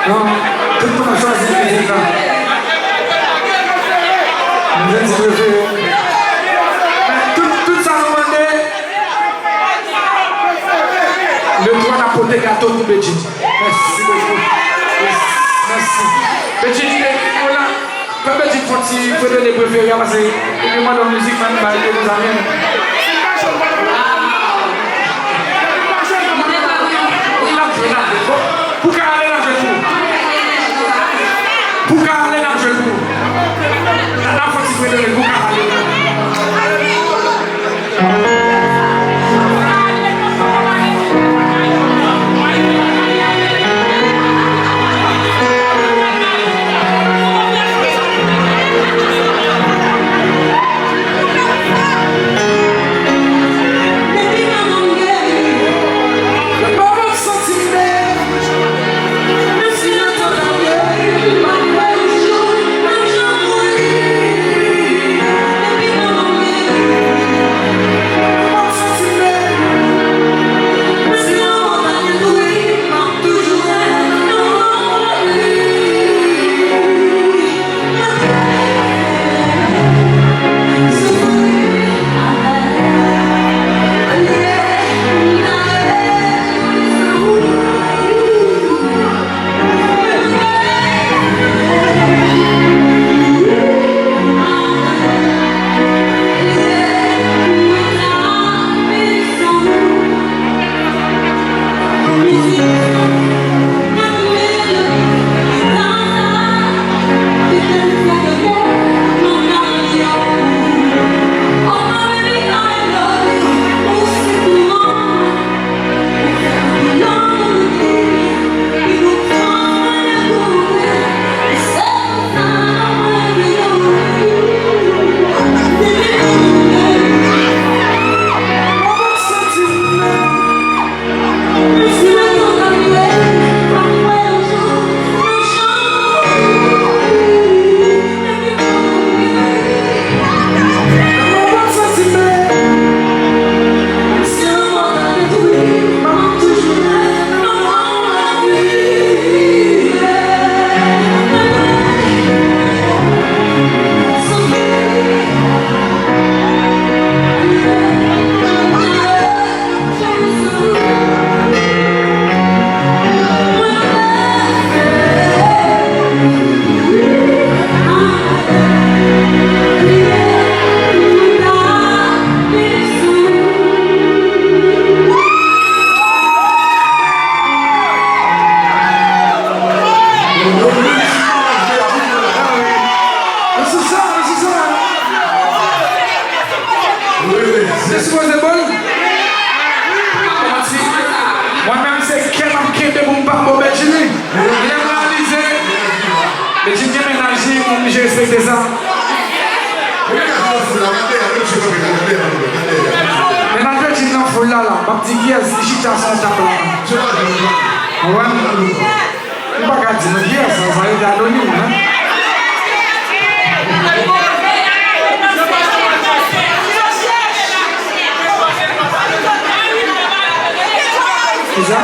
Non, tout le monde a choisi la musique là. Vous êtes préférés. Tout ça nous demande le droit d'apporter gâteau pour Béjit. Merci beaucoup. Merci. Béjit, voilà. Quand Béjit faut donner préféré parce que il demande la musique, man, bah, il nous amène. Pour qu'elle aille dans le jour. Pour qu'elle aille dans le jour. La fois tu fais le pour qu'elle aille. Moi-même, c'est qui est bon par mon Belgique. Il a réalisé. Le Jimmy Ménager, j'ai respecté ça. Maintenant, je dis non, faut là, ma petite guerre, c'est chita son table. Ouais. Il va pas dire une guerre, ça va être anonyme. C'est ça?